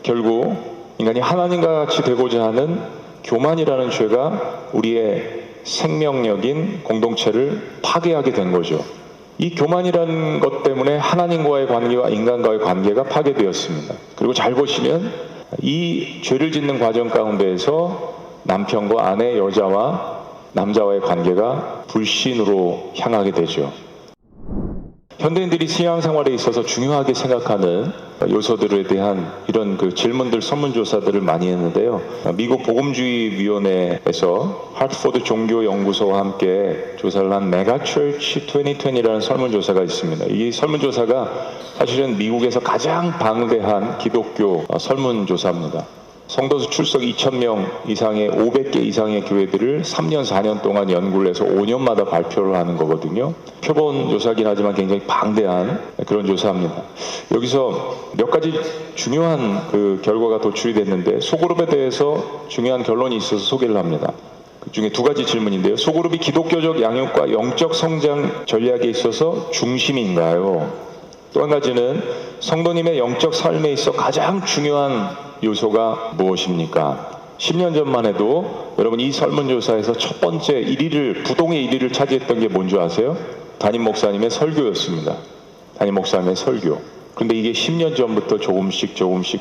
결국 인간이 하나님과 같이 되고자 하는 교만이라는 죄가 우리의 생명력인 공동체를 파괴하게 된 거죠. 이 교만이라는 것 때문에 하나님과의 관계와 인간과의 관계가 파괴되었습니다. 그리고 잘 보시면 이 죄를 짓는 과정 가운데에서 남편과 아내, 여자와 남자와의 관계가 불신으로 향하게 되죠. 현대인들이 신앙생활에 있어서 중요하게 생각하는 요소들에 대한 이런 질문들, 설문조사들을 많이 했는데요. 미국 복음주의위원회에서 하트포드 종교연구소와 함께 조사를 한 메가처치 2020라는 설문조사가 있습니다. 이 설문조사가 사실은 미국에서 가장 방대한 기독교 설문조사입니다. 성도수 출석 2,000명 이상의 500개 이상의 교회들을 3년, 4년 동안 연구를 해서 5년마다 발표를 하는 거거든요. 표본 조사긴 하지만 굉장히 방대한 그런 조사입니다. 여기서 몇 가지 중요한 결과가 도출이 됐는데 소그룹에 대해서 중요한 결론이 있어서 소개를 합니다. 그 중에 두 가지 질문인데요. 소그룹이 기독교적 양육과 영적 성장 전략에 있어서 중심인가요? 또 한 가지는 성도님의 영적 삶에 있어 가장 중요한 요소가 무엇입니까? 10년 전만 해도 여러분 이 설문조사에서 첫 번째 1위를, 부동의 1위를 차지했던 게 뭔지 아세요? 담임 목사님의 설교였습니다. 담임 목사님의 설교. 그런데 이게 10년 전부터 조금씩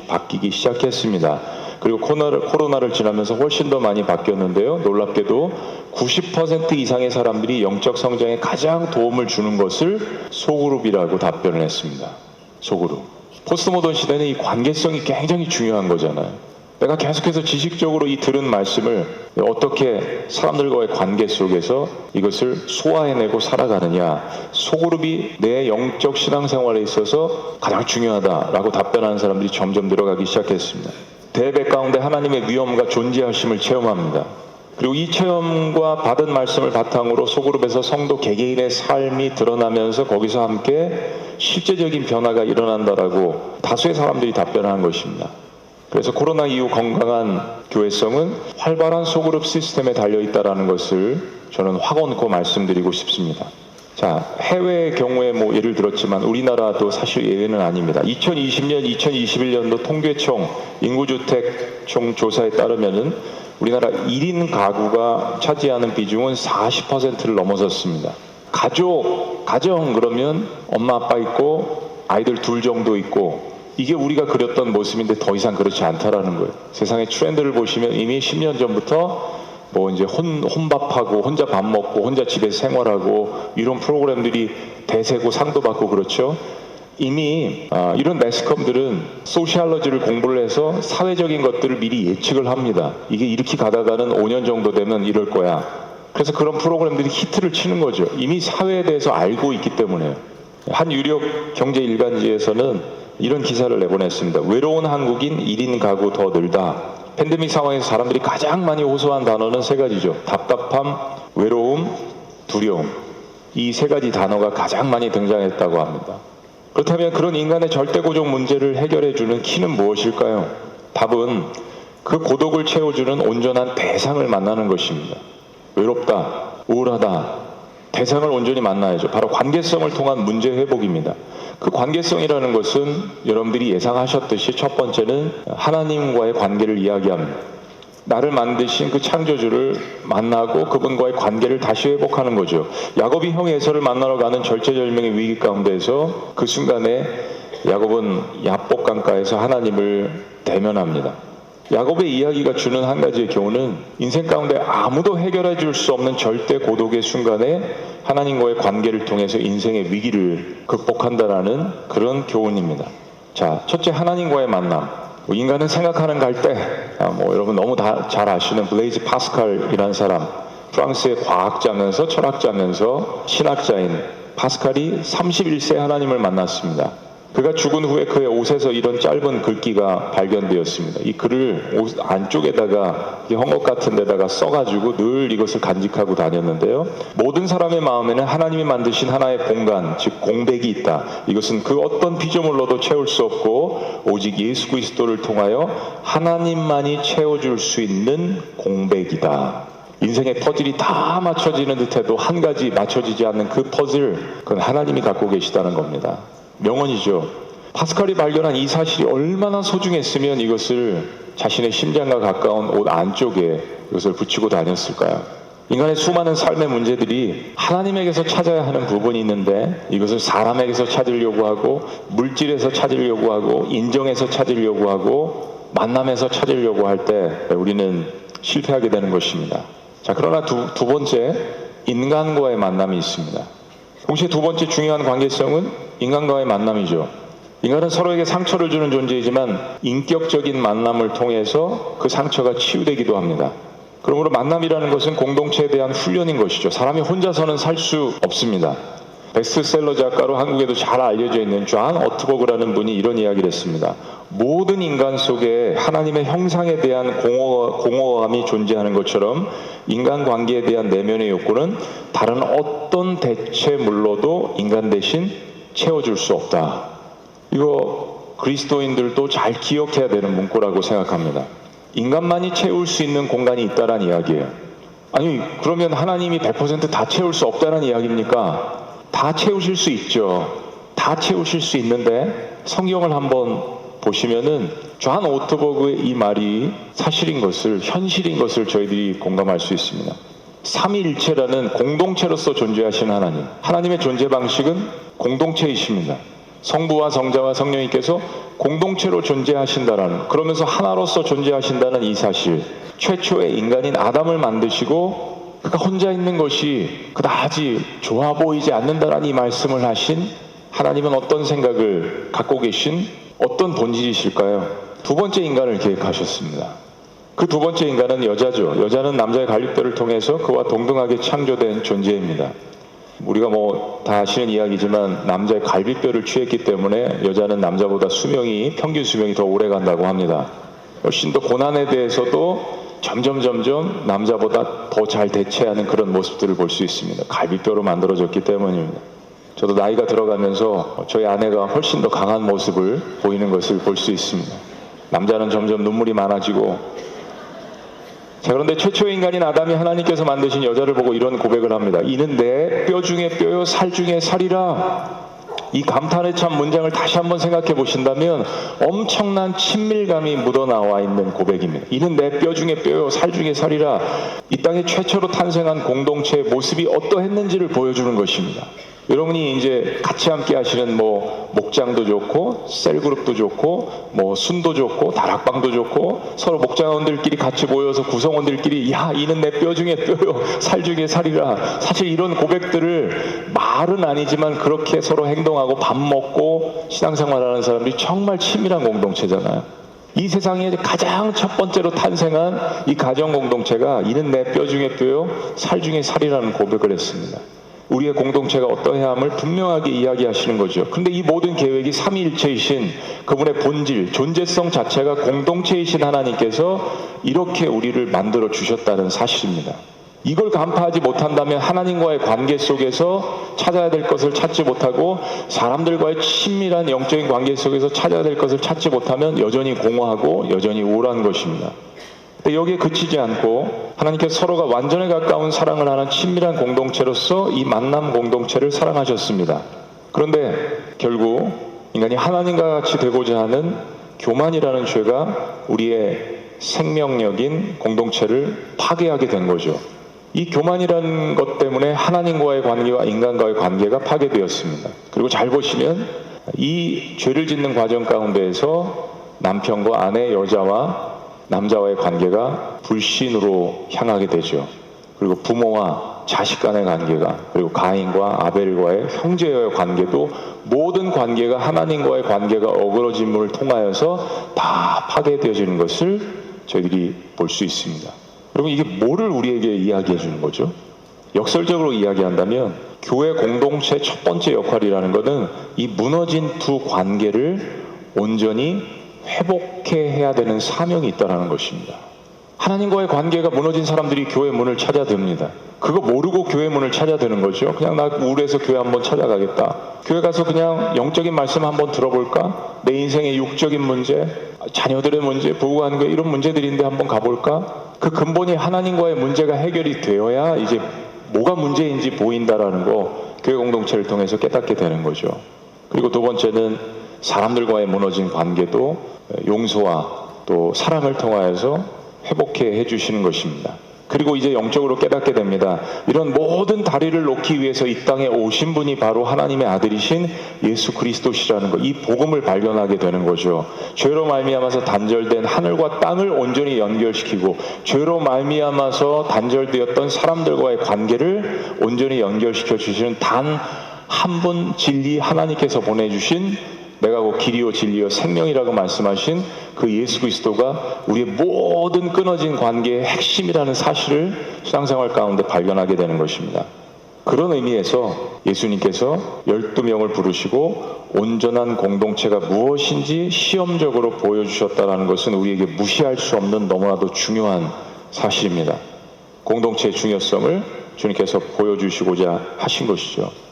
바뀌기 시작했습니다. 그리고 코로나를 지나면서 훨씬 더 많이 바뀌었는데요. 놀랍게도 90% 이상의 사람들이 영적 성장에 가장 도움을 주는 것을 소그룹이라고 답변을 했습니다. 소그룹. 포스트모던 시대는 이 관계성이 굉장히 중요한 거잖아요. 내가 계속해서 지식적으로 이 들은 말씀을 어떻게 사람들과의 관계 속에서 이것을 소화해내고 살아가느냐, 소그룹이 내 영적 신앙생활에 있어서 가장 중요하다라고 답변하는 사람들이 점점 늘어가기 시작했습니다. 대배 가운데 하나님의 위엄과 존재하심을 체험합니다. 그리고 이 체험과 받은 말씀을 바탕으로 소그룹에서 성도 개개인의 삶이 드러나면서 거기서 함께 실제적인 변화가 일어난다라고 다수의 사람들이 답변한 것입니다. 그래서 코로나 이후 건강한 교회성은 활발한 소그룹 시스템에 달려있다는 것을 저는 확언코 말씀드리고 싶습니다. 자, 해외의 경우에 예를 들었지만 우리나라도 사실 예외는 아닙니다. 2020년, 2021년도 통계청 인구주택청 조사에 따르면은 우리나라 1인 가구가 차지하는 비중은 40%를 넘어섰습니다. 가정 그러면 엄마 아빠 있고 아이들 둘 정도 있고 이게 우리가 그렸던 모습인데 더 이상 그렇지 않다라는 거예요. 세상의 트렌드를 보시면 이미 10년 전부터 이제 혼밥하고 혼자 밥 먹고 혼자 집에서 생활하고 이런 프로그램들이 대세고 상도 받고 그렇죠. 이미 이런 매스컴들은 소시알러지를 공부를 해서 사회적인 것들을 미리 예측을 합니다. 이게 이렇게 가다가는 5년 정도 되면 이럴 거야. 그래서 그런 프로그램들이 히트를 치는 거죠. 이미 사회에 대해서 알고 있기 때문에. 한 유력 경제 일간지에서는 이런 기사를 내보냈습니다. 외로운 한국인 1인 가구 더 늘다. 팬데믹 상황에서 사람들이 가장 많이 호소한 단어는 세 가지죠. 답답함, 외로움, 두려움. 이 세 가지 단어가 가장 많이 등장했다고 합니다. 그렇다면 그런 인간의 절대고적 문제를 해결해주는 키는 무엇일까요? 답은 그 고독을 채워주는 온전한 대상을 만나는 것입니다. 외롭다, 우울하다, 대상을 온전히 만나야죠. 바로 관계성을 통한 문제 회복입니다. 그 관계성이라는 것은 여러분들이 예상하셨듯이 첫 번째는 하나님과의 관계를 이야기합니다. 나를 만드신 그 창조주를 만나고 그분과의 관계를 다시 회복하는 거죠. 야곱이 형 에서를 만나러 가는 절체절명의 위기 가운데에서 그 순간에 야곱은 야복 강가에서 하나님을 대면합니다. 야곱의 이야기가 주는 한 가지의 교훈은 인생 가운데 아무도 해결해 줄 수 없는 절대 고독의 순간에 하나님과의 관계를 통해서 인생의 위기를 극복한다라는 그런 교훈입니다. 자, 첫째, 하나님과의 만남. 인간은 생각하는 갈대, 여러분 너무 다 잘 아시는 블레이즈 파스칼이라는 사람, 프랑스의 과학자면서 철학자면서 신학자인 파스칼이 31세 하나님을 만났습니다. 그가 죽은 후에 그의 옷에서 이런 짧은 글귀가 발견되었습니다. 이 글을 옷 안쪽에다가 헝겊 같은 데다가 써가지고 늘 이것을 간직하고 다녔는데요. 모든 사람의 마음에는 하나님이 만드신 하나의 공간, 즉 공백이 있다. 이것은 그 어떤 피조물로도 채울 수 없고 오직 예수 그리스도를 통하여 하나님만이 채워줄 수 있는 공백이다. 인생의 퍼즐이 다 맞춰지는 듯해도 한 가지 맞춰지지 않는 그 퍼즐, 그건 하나님이 갖고 계시다는 겁니다. 명언이죠. 파스칼이 발견한 이 사실이 얼마나 소중했으면 이것을 자신의 심장과 가까운 옷 안쪽에 이것을 붙이고 다녔을까요? 인간의 수많은 삶의 문제들이 하나님에게서 찾아야 하는 부분이 있는데 이것을 사람에게서 찾으려고 하고 물질에서 찾으려고 하고 인정에서 찾으려고 하고 만남에서 찾으려고 할 때 우리는 실패하게 되는 것입니다. 자, 그러나 두 번째, 인간과의 만남이 있습니다. 동시에 두 번째 중요한 관계성은 인간과의 만남이죠. 인간은 서로에게 상처를 주는 존재이지만 인격적인 만남을 통해서 그 상처가 치유되기도 합니다. 그러므로 만남이라는 것은 공동체에 대한 훈련인 것이죠. 사람이 혼자서는 살 수 없습니다. 베스트셀러 작가로 한국에도 잘 알려져 있는 존 어트버그라는 분이 이런 이야기를 했습니다. 모든 인간 속에 하나님의 형상에 대한 공허함이 존재하는 것처럼 인간관계에 대한 내면의 욕구는 다른 어떤 대체물로도 인간 대신 채워줄 수 없다. 이거 그리스도인들도 잘 기억해야 되는 문구라고 생각합니다. 인간만이 채울 수 있는 공간이 있다란 이야기예요. 아니, 그러면 하나님이 100% 다 채울 수 없다는 이야기입니까? 다 채우실 수 있죠. 다 채우실 수 있는데 성경을 한번 보시면은 존 오트버그의 이 말이 사실인 것을, 현실인 것을 저희들이 공감할 수 있습니다. 삼위일체라는 공동체로서 존재하신 하나님, 하나님의 존재 방식은 공동체이십니다. 성부와 성자와 성령님께서 공동체로 존재하신다라는, 그러면서 하나로서 존재하신다는 이 사실, 최초의 인간인 아담을 만드시고 그가 혼자 있는 것이 그다지 좋아 보이지 않는다라는 이 말씀을 하신 하나님은 어떤 생각을 갖고 계신 어떤 본질이실까요? 두 번째 인간을 계획하셨습니다. 그 두 번째 인간은 여자죠. 여자는 남자의 갈빗뼈를 통해서 그와 동등하게 창조된 존재입니다. 우리가 다 아시는 이야기지만 남자의 갈빗뼈를 취했기 때문에 여자는 남자보다 평균 수명이 더 오래 간다고 합니다. 훨씬 더 고난에 대해서도 점점 남자보다 더 잘 대체하는 그런 모습들을 볼 수 있습니다. 갈빗뼈로 만들어졌기 때문입니다. 저도 나이가 들어가면서 저희 아내가 훨씬 더 강한 모습을 보이는 것을 볼 수 있습니다. 남자는 점점 눈물이 많아지고. 자, 그런데 최초의 인간인 아담이 하나님께서 만드신 여자를 보고 이런 고백을 합니다. 이는 내 뼈 중에 뼈요 살 중에 살이라. 이 감탄의 참 문장을 다시 한번 생각해 보신다면 엄청난 친밀감이 묻어나와 있는 고백입니다. 이는 내 뼈 중에 뼈요 살 중에 살이라. 이 땅에 최초로 탄생한 공동체의 모습이 어떠했는지를 보여주는 것입니다. 여러분이 이제 같이 함께 하시는 목장도 좋고 셀그룹도 좋고 순도 좋고 다락방도 좋고 서로 목장원들끼리 같이 모여서 구성원들끼리 이는 내 뼈 중에 뼈요 살 중에 살이라. 사실 이런 고백들을 말은 아니지만 그렇게 서로 행동하고 밥 먹고 신앙생활하는 사람들이 정말 친밀한 공동체잖아요. 이 세상에 가장 첫 번째로 탄생한 이 가정 공동체가 이는 내 뼈 중에 뼈요 살 중에 살이라는 고백을 했습니다. 우리의 공동체가 어떠해야 함을 분명하게 이야기하시는 거죠. 그런데 이 모든 계획이 삼위일체이신 그분의 본질, 존재성 자체가 공동체이신 하나님께서 이렇게 우리를 만들어 주셨다는 사실입니다. 이걸 간파하지 못한다면 하나님과의 관계 속에서 찾아야 될 것을 찾지 못하고 사람들과의 친밀한 영적인 관계 속에서 찾아야 될 것을 찾지 못하면 여전히 공허하고 여전히 우울한 것입니다. 근데 여기에 그치지 않고 하나님께서 서로가 완전에 가까운 사랑을 하는 친밀한 공동체로서 이 만남 공동체를 사랑하셨습니다. 그런데 결국 인간이 하나님과 같이 되고자 하는 교만이라는 죄가 우리의 생명력인 공동체를 파괴하게 된 거죠. 이 교만이라는 것 때문에 하나님과의 관계와 인간과의 관계가 파괴되었습니다. 그리고 잘 보시면 이 죄를 짓는 과정 가운데에서 남편과 아내, 여자와 남자와의 관계가 불신으로 향하게 되죠. 그리고 부모와 자식 간의 관계가, 그리고 가인과 아벨과의 형제와의 관계도 모든 관계가 하나님과의 관계가 어그러짐을 통하여서 다 파괴되어지는 것을 저희들이 볼 수 있습니다. 여러분, 이게 뭐를 우리에게 이야기해 주는 거죠? 역설적으로 이야기한다면 교회 공동체 첫 번째 역할이라는 것은 이 무너진 두 관계를 온전히 회복해야 되는 사명이 있다는 것입니다. 하나님과의 관계가 무너진 사람들이 교회 문을 찾아듭니다. 그거 모르고 교회 문을 찾아드는 거죠. 그냥 나 우울해서 교회 한번 찾아가겠다. 교회 가서 그냥 영적인 말씀 한번 들어볼까? 내 인생의 육적인 문제, 자녀들의 문제, 부부관계 이런 문제들인데 한번 가볼까? 그 근본이 하나님과의 문제가 해결이 되어야 이제 뭐가 문제인지 보인다라는 거 교회 공동체를 통해서 깨닫게 되는 거죠. 그리고 두 번째는 사람들과의 무너진 관계도 용서와 또 사랑을 통하여서 회복해 해주시는 것입니다. 그리고 이제 영적으로 깨닫게 됩니다. 이런 모든 다리를 놓기 위해서 이 땅에 오신 분이 바로 하나님의 아들이신 예수 그리스도시라는 것, 이 복음을 발견하게 되는 거죠. 죄로 말미암아서 단절된 하늘과 땅을 온전히 연결시키고, 죄로 말미암아서 단절되었던 사람들과의 관계를 온전히 연결시켜 주시는 단 한 분 진리 하나님께서 보내주신, 내가 곧 길이요 진리요 생명이라고 말씀하신 그 예수 그리스도가 우리의 모든 끊어진 관계의 핵심이라는 사실을 신앙생활 가운데 발견하게 되는 것입니다. 그런 의미에서 예수님께서 12명을 부르시고 온전한 공동체가 무엇인지 시험적으로 보여주셨다는 것은 우리에게 무시할 수 없는 너무나도 중요한 사실입니다. 공동체의 중요성을 주님께서 보여주시고자 하신 것이죠.